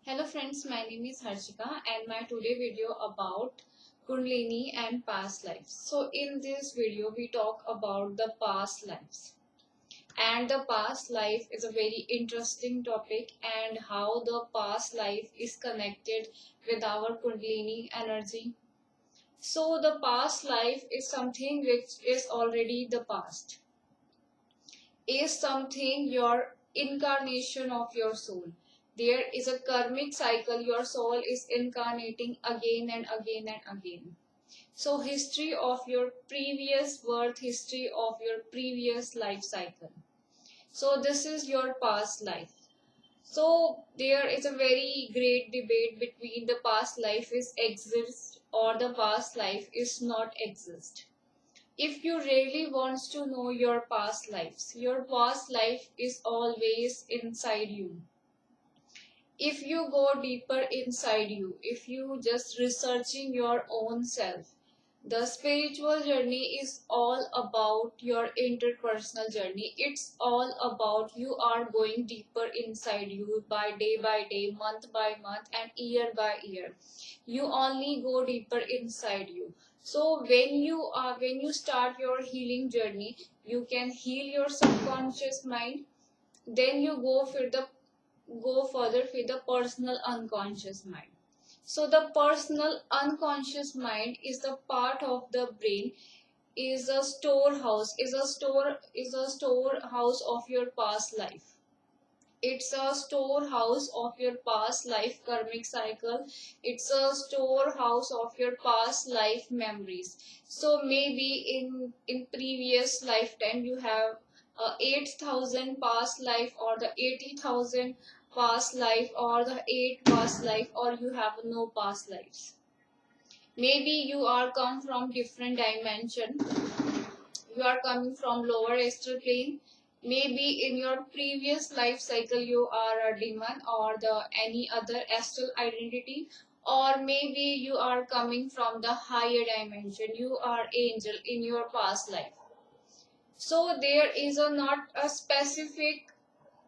Hello friends, my name is Harshika and my today video about Kundalini and past lives. So in this video we talk about the past lives. And the past life is a very interesting topic and how the past life is connected with our Kundalini energy. So the past life is something which is already the past. Is something your incarnation of your soul. There is a karmic cycle, your soul is incarnating again and again and again. So history of your previous birth, history of your previous life cycle. So this is your past life. So there is a very great debate between the past life is exist or the past life is not exist. If you really want to know your past lives, your past life is always inside you. If you go deeper inside you, if you just researching your own self, the spiritual journey is all about your interpersonal journey. It's all about you are going deeper inside you by day, month by month, and year by year. You only go deeper inside you. So when you start your healing journey, you can heal your subconscious mind. Then you go further with the personal unconscious mind. So the personal unconscious mind is the part of the brain, is a storehouse, is a storehouse of your past life. It's a storehouse of your past life karmic cycle. It's a storehouse of your past life memories. So maybe in previous lifetime you have 8,000 past life, or the 80,000 past life, or the 8 past life, or you have no past lives. Maybe you are come from different dimension, you are coming from lower astral plane. Maybe in your previous life cycle you are a demon or the any other astral identity, or maybe you are coming from the higher dimension, you are angel in your past life. So there is a not a specific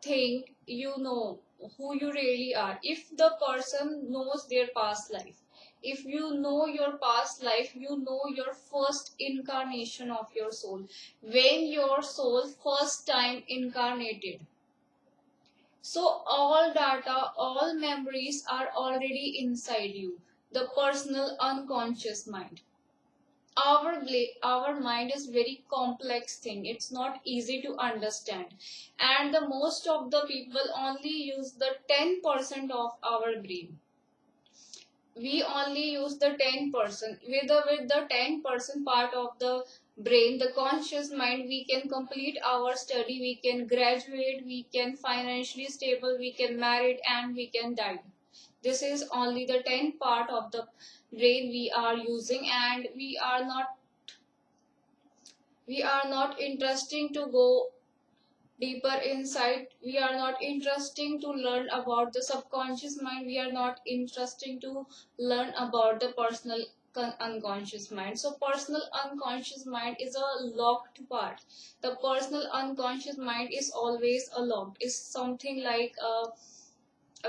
thing, you know who you really are. If the person knows their past life, if you know your past life, you know your first incarnation of your soul, when your soul first time incarnated. So all data, all memories are already inside you, the personal unconscious mind. Our mind is very complex thing, it's not easy to understand, and the most of the people only use the 10% of our brain. We only use the 10%. With the 10% part of the brain, the conscious mind, we can complete our study, we can graduate, we can financially stable, we can marry, and we can die. This is only the 10 part of the brain we are using, and we are not interesting to go deeper inside. We are not interesting to learn about the subconscious mind. We are not interesting to learn about the personal unconscious mind. So personal unconscious mind is a locked part. The personal unconscious mind is always a locked, is something like a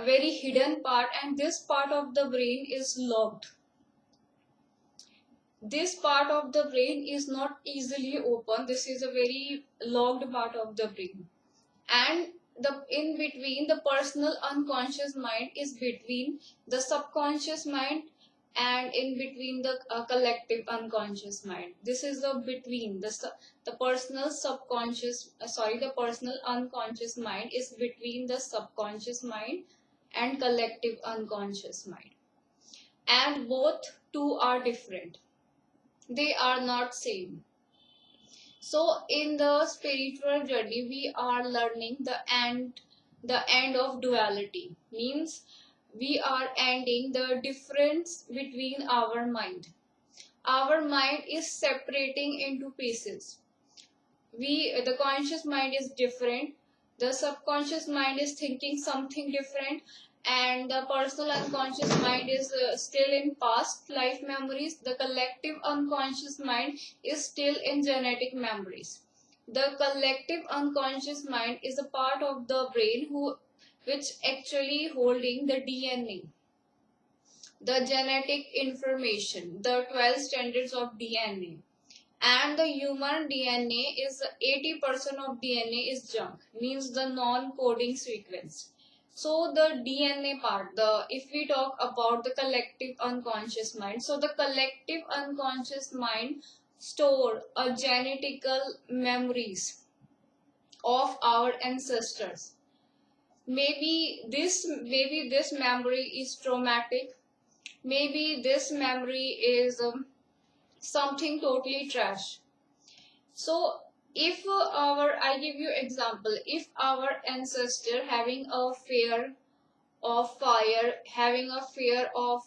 very hidden part, and this part of the brain is locked. This part of the brain is not easily open. This is a very locked part of the brain, and the in between, the personal unconscious mind is between the subconscious mind and in between the collective unconscious mind. This is the between the personal subconscious the personal unconscious mind is between the subconscious mind and collective unconscious mind, and both two are different, they are not same. So in the spiritual journey, we are learning the end of duality. Means we are ending the difference between our mind. Our mind is separating into pieces. The conscious mind is different. The subconscious mind is thinking something different, and the personal unconscious mind is still in past life memories. The collective unconscious mind is still in genetic memories. The collective unconscious mind is a part of the brain who which actually holding the DNA, the genetic information, the 12 standards of DNA. And the human DNA is 80% of DNA is junk, means the non-coding sequence. So the DNA part, the if we talk about the collective unconscious mind, so the collective unconscious mind store a genetical memories of our ancestors. Maybe this memory is traumatic. Maybe this memory is something totally trash. So if I give you example, if our ancestor having a fear of fire, having a fear of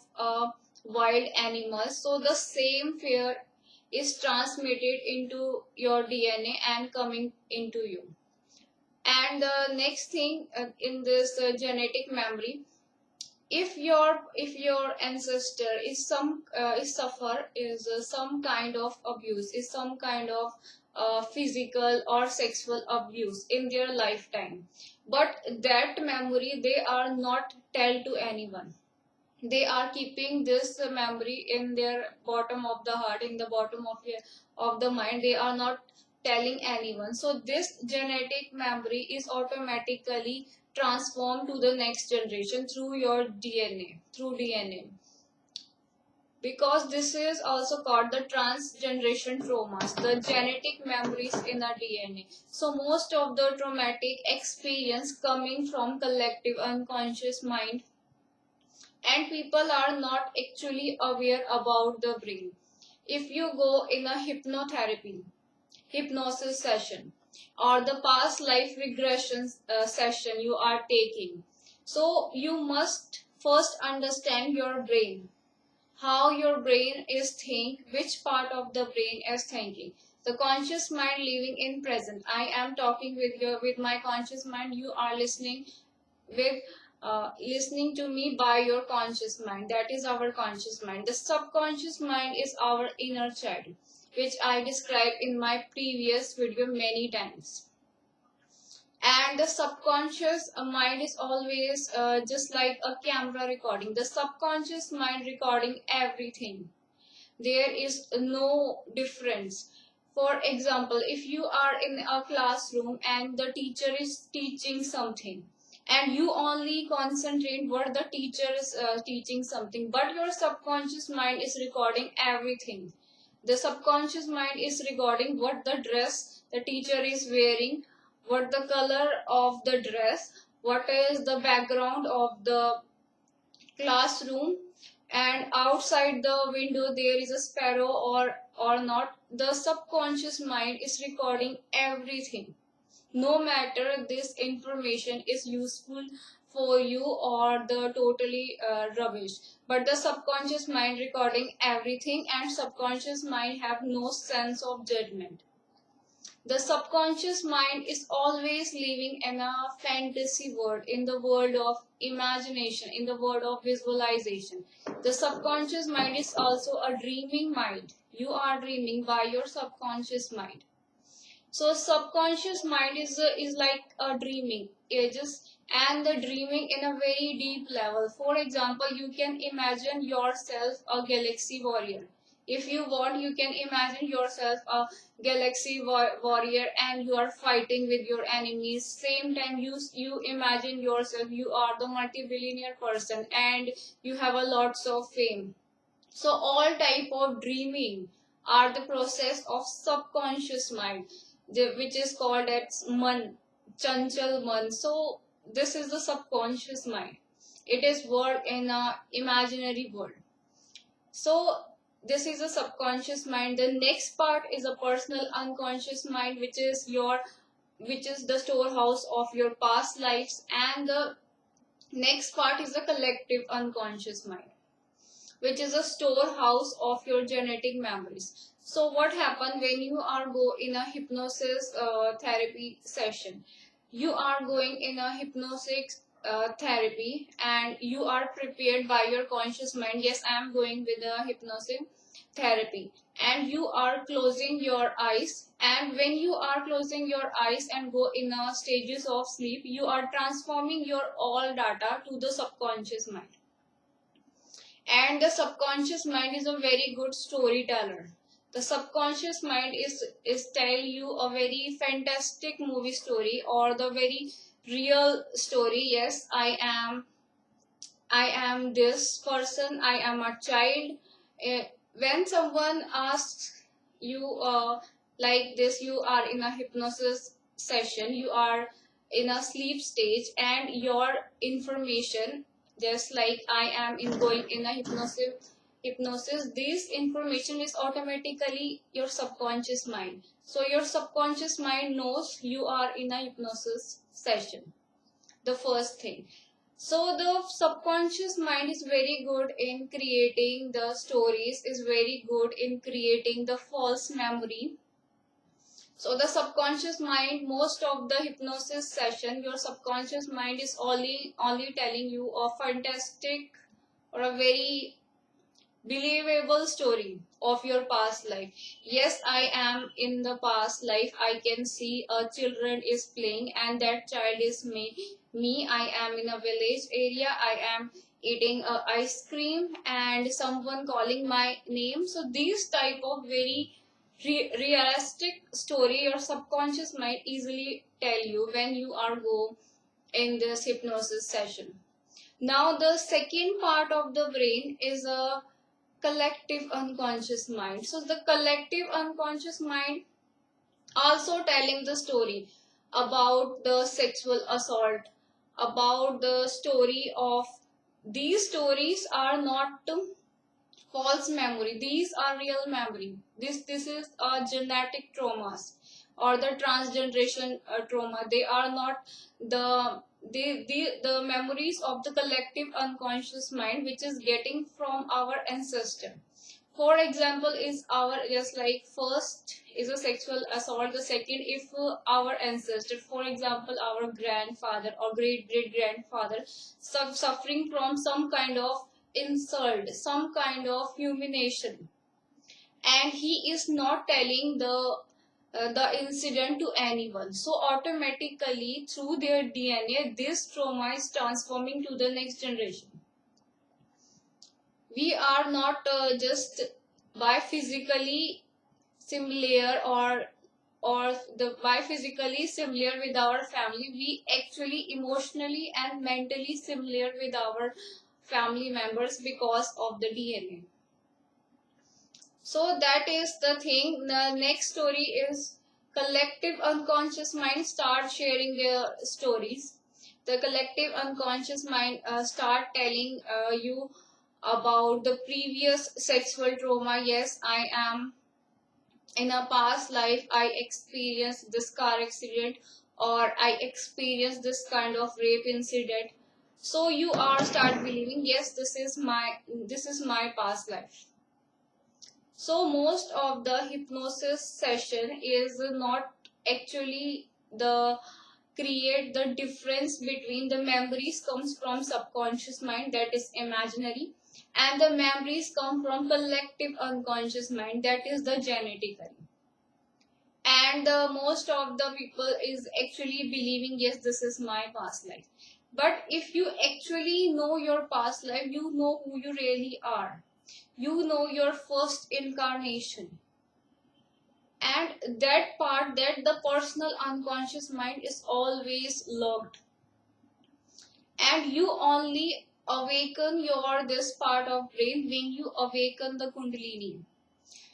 wild animals, so the same fear is transmitted into your DNA and coming into you. And the next thing in this genetic memory, if your ancestor is some kind of abuse, is some kind of physical or sexual abuse in their lifetime, but that memory they are not tell to anyone, they are keeping this memory in their bottom of the heart, in the bottom of the mind, they are not telling anyone. So this genetic memory is automatically transformed to the next generation through your DNA, through DNA, because this is also called the transgeneration traumas, the genetic memories in our DNA. So most of the traumatic experience coming from collective unconscious mind, and people are not actually aware about the brain. If you go in a hypnotherapy, hypnosis session, or the past life regression session you are taking, so you must first understand your brain, how your brain is think, which part of the brain is thinking. The conscious mind living in present, I am talking with my conscious mind, you are with listening to me by your conscious mind, that is our conscious mind. The subconscious mind is our inner child, which I described in my previous video many times. And the subconscious mind is always just like a camera recording, the subconscious mind recording everything, there is no difference. For example, if you are in a classroom and the teacher is teaching something, and you only concentrate what the teacher is teaching something, but your subconscious mind is recording everything. The subconscious mind is recording what the dress the teacher is wearing, what the color of the dress, what is the background of the classroom, and outside the window there is a sparrow or not. The subconscious mind is recording everything, no matter this information is useful for you or the totally rubbish, but the subconscious mind recording everything, and subconscious mind have no sense of judgment. The subconscious mind is always living in a fantasy world, in the world of imagination, in the world of visualization. The subconscious mind is also a dreaming mind. You are dreaming by your subconscious mind. So subconscious mind is like a dreaming. And the dreaming in a very deep level. For example, you can imagine yourself a galaxy warrior. If you want, you can imagine yourself a galaxy warrior and you are fighting with your enemies. Same time, you imagine yourself, you are the multi-billionaire person and you have a lots of fame. So all type of dreaming are the process of subconscious mind, which is called as man, chanchal man. So this is the subconscious mind. It is work in a imaginary world. So this is a subconscious mind. The next part is a personal unconscious mind, which is the storehouse of your past lives, and the next part is the collective unconscious mind, which is a storehouse of your genetic memories. So what happens when you are go in a hypnosis therapy session? You are going in a hypnosis therapy and you are prepared by your conscious mind. Yes, I am going with a hypnosis therapy, and you are closing your eyes, and when you are closing your eyes and go in a stages of sleep, you are transforming your all data to the subconscious mind. And the subconscious mind is a very good storyteller. The subconscious mind is tell you a very fantastic movie story or the very real story. Yes, I am this person, I am a child. When someone asks you like this, you are in a hypnosis session, you are in a sleep stage, and your information, just like I am in going in a hypnosis, this information is automatically your subconscious mind. So your subconscious mind knows you are in a hypnosis session, the first thing. So the subconscious mind is very good in creating the stories, is very good in creating the false memory. So the subconscious mind, most of the hypnosis session, your subconscious mind is only telling you a fantastic or a very believable story of your past life. Yes, I am in the past life, I can see a children is playing and that child is me. I am in a village area, I am eating ice cream and someone calling my name. So these type of very realistic story your subconscious might easily tell you when you are go in this hypnosis session. Now the second part of the brain is a collective unconscious mind. So the collective unconscious mind also telling the story about the sexual assault, about the story of, these stories are not false memory, these are real memory. This is genetic traumas or the transgeneration trauma. They are not the the memories of the collective unconscious mind which is getting from our ancestor. For example, is our, just like first is a sexual assault, the second if our ancestor, for example our grandfather or great great grandfather, suffering from some kind of insult, some kind of humiliation, and he is not telling the incident to anyone, so automatically through their DNA this trauma is transforming to the next generation. We are not just by physically similar or the by physically similar with our family, we actually emotionally and mentally similar with our family members because of the DNA. So that is the thing. The next story is collective unconscious mind start sharing their stories. The collective unconscious mind start telling you about the previous sexual trauma. Yes, I am in a past life I experienced this car accident or I experienced this kind of rape incident. So you are start believing, yes, this is my past life. So most of the hypnosis session is not actually the create the difference between the memories comes from subconscious mind, that is imaginary, and the memories come from collective unconscious mind, that is the genetical. And the most of the people is actually believing, yes, this is my past life. But if you actually know your past life, you know who you really are, you know your first incarnation, and that part, that the personal unconscious mind is always locked, and you only awaken your this part of brain when you awaken the kundalini,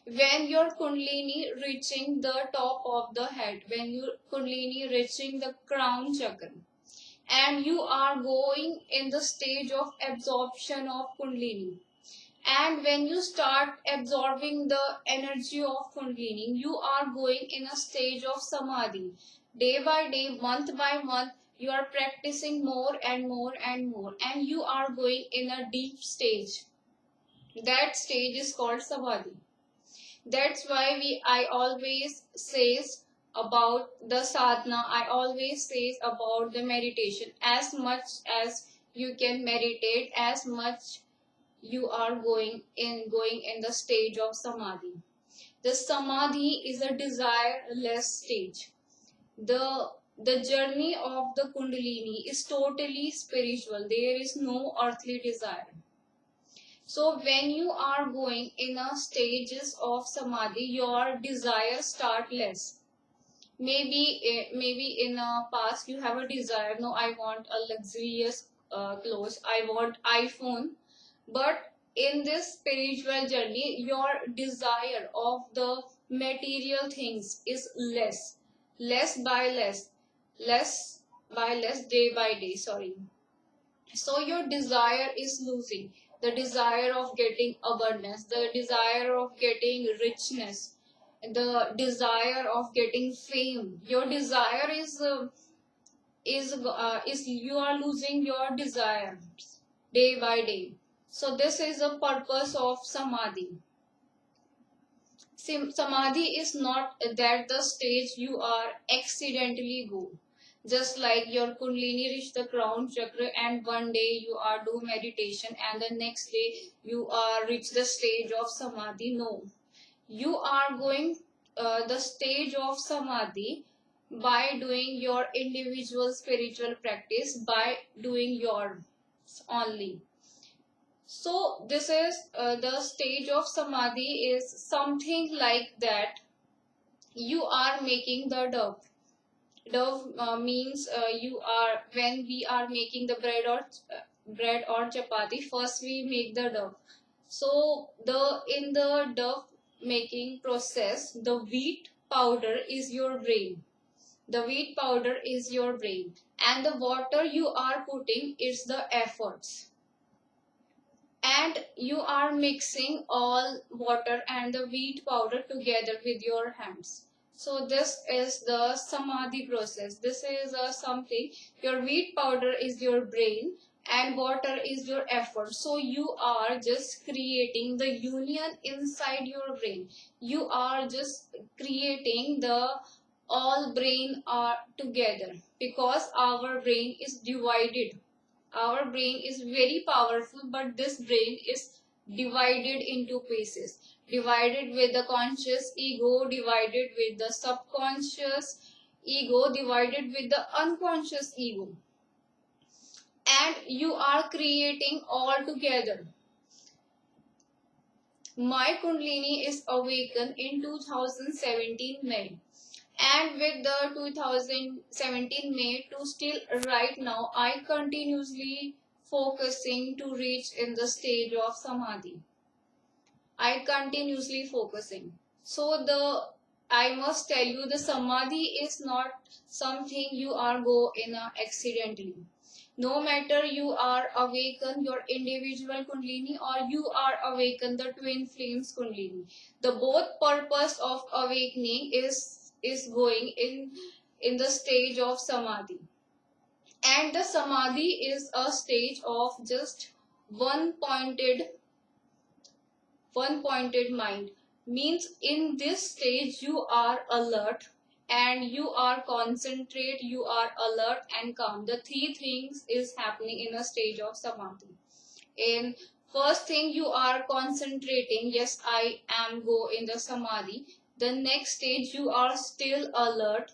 when your kundalini reaching the top of the head, when your kundalini reaching the crown chakra, and you are going in the stage of absorption of kundalini. And when you start absorbing the energy of Kundalini, you are going in a stage of Samadhi. Day by day, month by month, you are practicing more and more and more, and you are going in a deep stage. That stage is called Samadhi. That's why I always says about the sadhana, I always says about the meditation. As much as you can meditate, as much you are going in the stage of samadhi. The samadhi is a desireless stage. The journey of the kundalini is totally spiritual. There is no earthly desire. So when you are going in a stages of samadhi, your desires start less. Maybe in a past you have a desire. No, I want a luxurious clothes. I want iPhone. But in this spiritual journey, your desire of the material things is less, less by less, day by day. Sorry. So your desire is losing, the desire of getting abundance, the desire of getting richness, the desire of getting fame. Your desire is you are losing your desires day by day. So this is the purpose of samadhi. Samadhi is not that the stage you are accidentally go. Just like your kundalini reach the crown chakra and one day you are do meditation and the next day you are reach the stage of samadhi. No, you are going the stage of samadhi by doing your individual spiritual practice, by doing your only. So this is the stage of samadhi is something like that. You are making the dough. Dough means you are when we are making the bread or chapati. First we make the dough. So the in the dough making process, the wheat powder is your brain. The wheat powder is your brain, and the water you are putting is the efforts. And you are mixing all water and the wheat powder together with your hands. So this is the samadhi process. This is something, your wheat powder is your brain and water is your effort. So you are just creating the union inside your brain. You are just creating the all brain are together, because our brain is divided. Our brain is very powerful, but this brain is divided into pieces, divided with the conscious ego, divided with the subconscious ego, divided with the unconscious ego, and you are creating all together. My kundalini is awakened in 2017 May, and with the 2017 May to still right now, I continuously focusing to reach in the stage of samadhi. I continuously focusing. So I must tell you, the samadhi is not something you are go in accidentally. No matter you are awaken your individual kundalini or you are awaken the twin flames kundalini, the both purpose of awakening is going in the stage of samadhi. And the samadhi is a stage of just one pointed mind. Means in this stage you are alert and you are concentrate, you are alert and calm. The three things is happening in a stage of samadhi. In first thing, you are concentrating, yes, I am go in the samadhi. The next stage, you are still alert.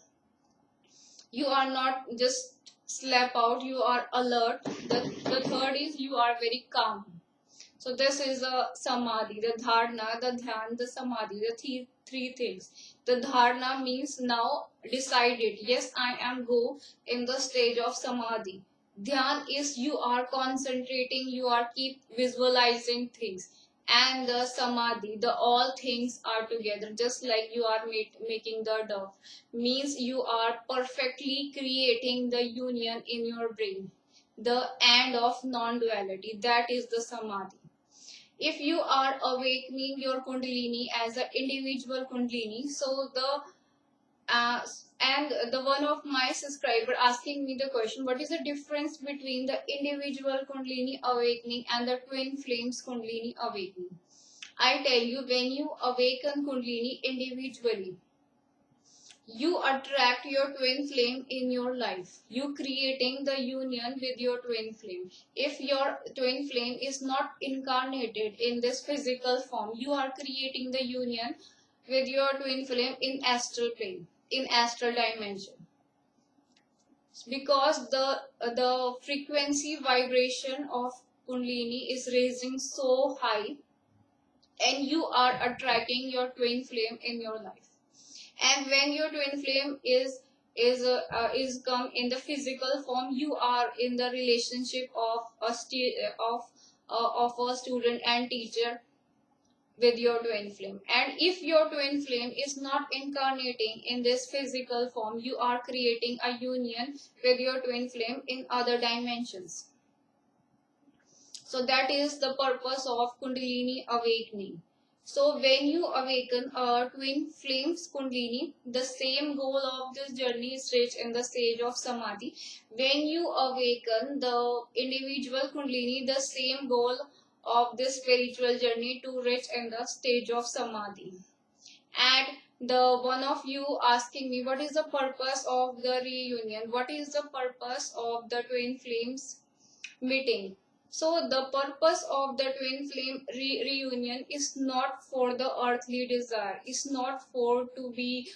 You are not just slap out, you are alert. The third is you are very calm. So this is a samadhi, the dharana, the dhyan, the samadhi, the three things. The dharana means now decided, yes, I am go in the stage of samadhi. Dhyan is you are concentrating, you are keep visualizing things. And the samadhi, the all things are together, just like you are making the dough. Means you are perfectly creating the union in your brain. The end of non-duality, that is the samadhi. If you are awakening your kundalini as an individual kundalini, so and the one of my subscriber asking me the question, what is the difference between the individual kundalini awakening and the twin flames kundalini awakening? I tell you, when you awaken kundalini individually, you attract your twin flame in your life. You creating the union with your twin flame. If your twin flame is not incarnated in this physical form, you are creating the union with your twin flame in astral plane, in astral dimension, because the frequency vibration of Kundalini is raising so high, and you are attracting your twin flame in your life. And when your twin flame is come in the physical form, you are in the relationship of of a student and teacher with your twin flame. And if your twin flame is not incarnating in this physical form, you are creating a union with your twin flame in other dimensions. So that is the purpose of Kundalini awakening. So when you awaken a twin flames Kundalini, the same goal of this journey is reached in the stage of Samadhi. When you awaken the individual Kundalini, the same goal of this spiritual journey to reach in the stage of Samadhi. And the one of you asking me, what is the purpose of the reunion? What is the purpose of the twin flames meeting? So the purpose of the twin flame reunion is not for the earthly desire, is not for to be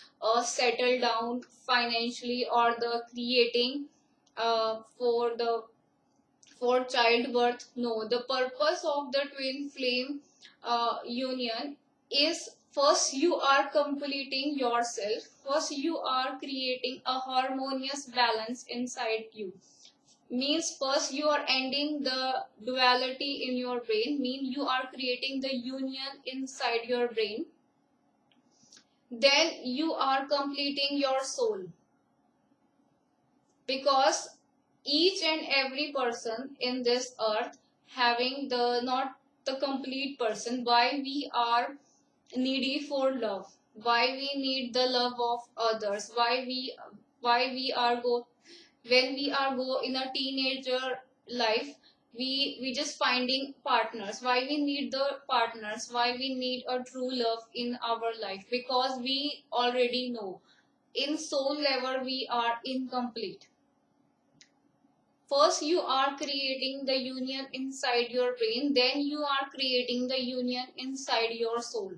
settled down financially, or the creating for childbirth. No, the purpose of the twin flame union is, first you are completing yourself, first you are creating a harmonious balance inside you. Means first you are ending the duality in your brain, mean you are creating the union inside your brain. Then you are completing your soul, because each and every person in this earth having the not the complete person. Why we are needy for love, why we need the love of others, why we are go when we are go in a teenager life, we just finding partners. Why we need the partners, why we need a true love in our life? Because we already know in soul level we are incomplete. First you are creating the union inside your brain, then you are creating the union inside your soul.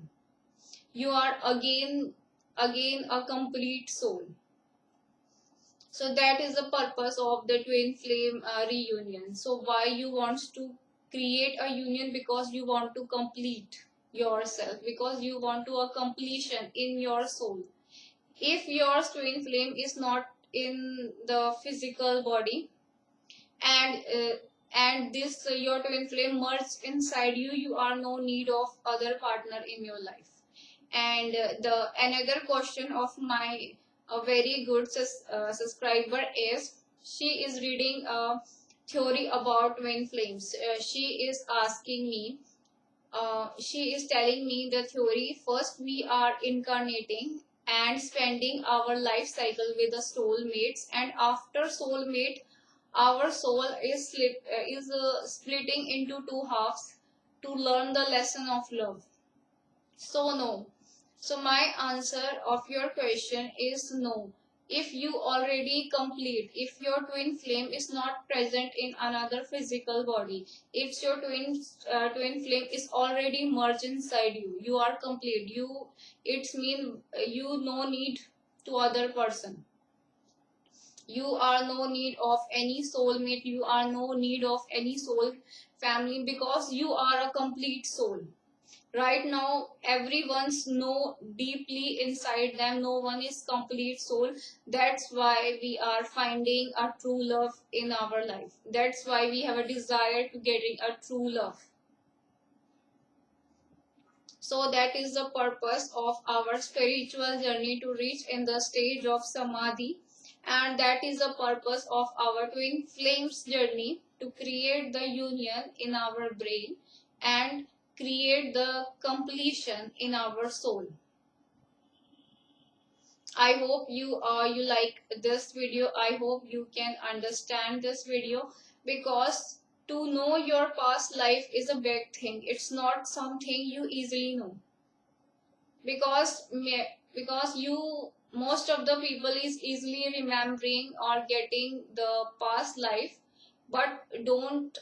You are again a complete soul. So that is the purpose of the twin flame reunion. So why you want to create a union? Because you want to complete yourself, because you want to a completion in your soul. If your twin flame is not in the physical body, and this your twin flame merged inside you, you are no need of other partner in your life. And the another question of my a very good subscriber is, she is reading a theory about twin flames. She is asking me, she is telling me the theory. First we are incarnating and spending our life cycle with the soulmates, and after soulmate our soul is splitting into two halves to learn the lesson of love. So no. So my answer of your question is no. If you already complete, if your twin flame is not present in another physical body, if your twin flame is already merged inside you, you are complete. It's mean you no need to other person. You are no need of any soulmate. You are no need of any soul family, because you are a complete soul. Right now everyone's know deeply inside them, no one is complete soul. That's why we are finding a true love in our life. That's why we have a desire to getting a true love. So that is the purpose of our spiritual journey, to reach in the stage of Samadhi. And that is the purpose of our twin flames journey, to create the union in our brain and create the completion in our soul. I hope you like this video. I hope you can understand this video, because to know your past life is a big thing. It's not something you easily know, because you most of the people is easily remembering or getting the past life, but don't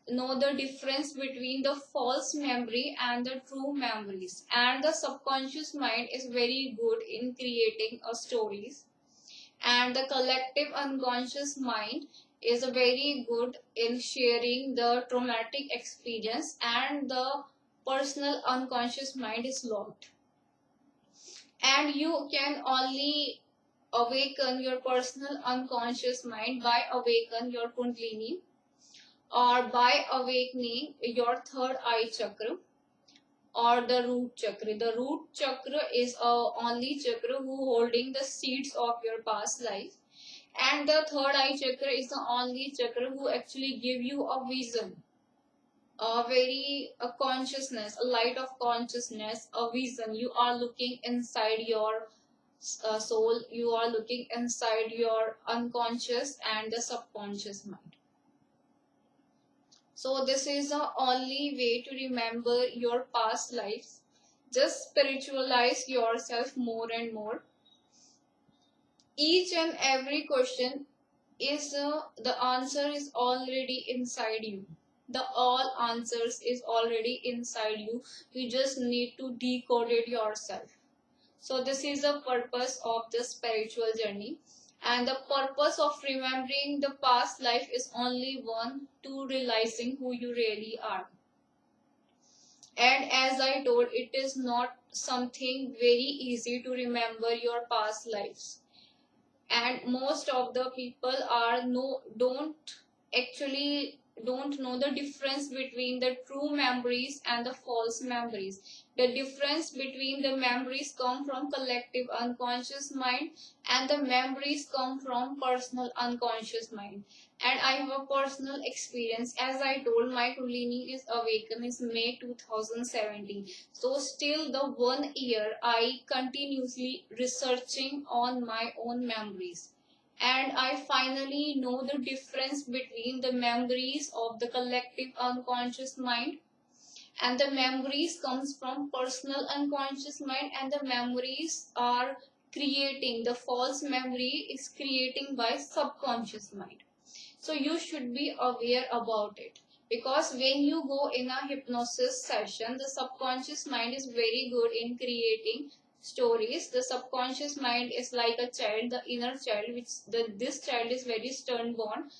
know the difference between the false memory and the true memories. And the subconscious mind is very good in creating stories, and the collective unconscious mind is very good in sharing the traumatic experience, and the personal unconscious mind is locked. And you can only awaken your personal unconscious mind by awaken your kundalini, or by awakening your third eye chakra or the root chakra. The root chakra is only chakra who holding the seeds of your past life, and the third eye chakra is the only chakra who actually give you a vision, a consciousness, a light of consciousness, a vision. You are looking inside your soul, you are looking inside your unconscious and the subconscious mind. So this is the only way to remember your past lives. Just spiritualize yourself more and more. Each and every question is the answer is already inside you. The all answers is already inside you. You just need to decode it yourself. So this is the purpose of the spiritual journey. And the purpose of remembering the past life is only one, to realizing who you really are. And as I told, it is not something very easy to remember your past lives. And most of the people don't know the difference between the true memories and the false memories. The difference between the memories come from collective unconscious mind, and the memories come from personal unconscious mind. And I have a personal experience. As I told, my Kundalini is awakened is May 2017. So still the 1 year I continuously researching on my own memories, and I finally know the difference between the memories of the collective unconscious mind, and the memories comes from personal unconscious mind, and the memories are creating, the false memory is creating by subconscious mind. So you should be aware about it, because when you go in a hypnosis session, the subconscious mind is very good in creating stories. The subconscious mind is like a child, the inner child, this child is very stern born.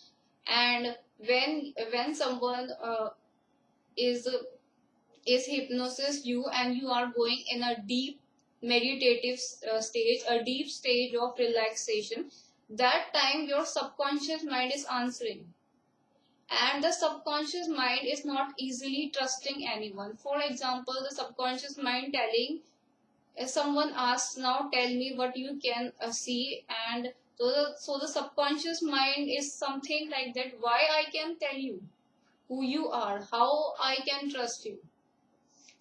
And when someone is hypnosis you, and you are going in a deep meditative stage, a deep stage of relaxation, that time your subconscious mind is answering. And the subconscious mind is not easily trusting anyone. For example, the subconscious mind telling, if someone asks, now tell me what you can see, and so the subconscious mind is something like that, why I can tell you who you are, how I can trust you.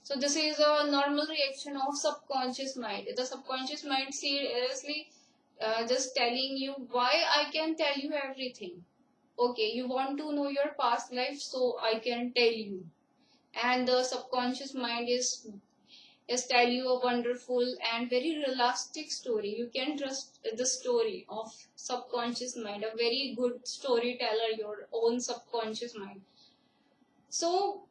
So this is a normal reaction of subconscious mind. The subconscious mind seriously just telling you, why I can tell you everything. Okay, you want to know your past life, so I can tell you. And the subconscious mind is tell you a wonderful and very realistic story. You can trust the story of subconscious mind, a very good storyteller, your own subconscious mind. So,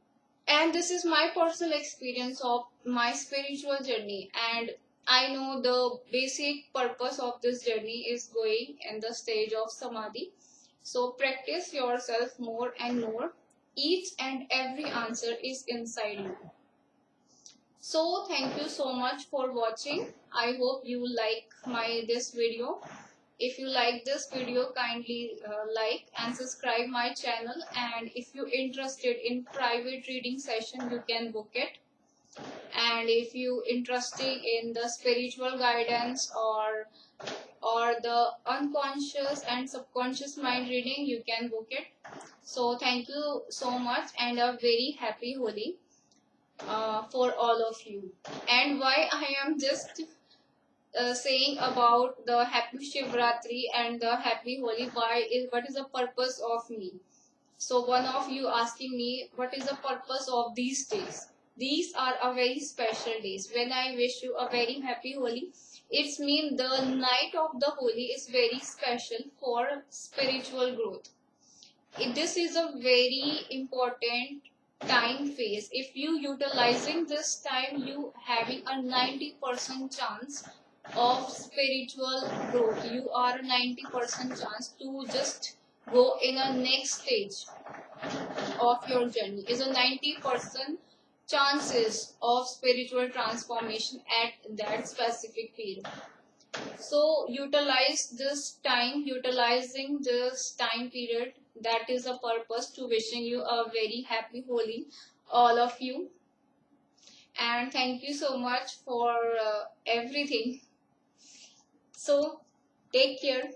and this is my personal experience of my spiritual journey, and I know the basic purpose of this journey is going in the stage of samadhi. So practice yourself more and more. Each and every answer is inside you. So thank you so much for watching. I hope you like this video. If you like this video, kindly like and subscribe my channel. And if you're interested in private reading session, you can book it. And if you interested in the spiritual guidance or the unconscious and subconscious mind reading, you can book it. So thank you so much, and a very happy Holi for all of you. And why I am just saying about the happy Shivratri and the happy Holi, what is the purpose of me? So one of you asking me, what is the purpose of these days? These are a very special days when I wish you a very happy Holi. It's mean the night of the holy is very special for spiritual growth. This is a very important time phase. If you utilizing this time, you having a 90% chance of spiritual growth. You are a 90% chance to just go in a next stage of your journey. Is a 90% chances of spiritual transformation at that specific period. So utilize this time, utilizing this time period. That is a purpose to wishing you a very happy Holi, all of you. And thank you so much for everything. So take care.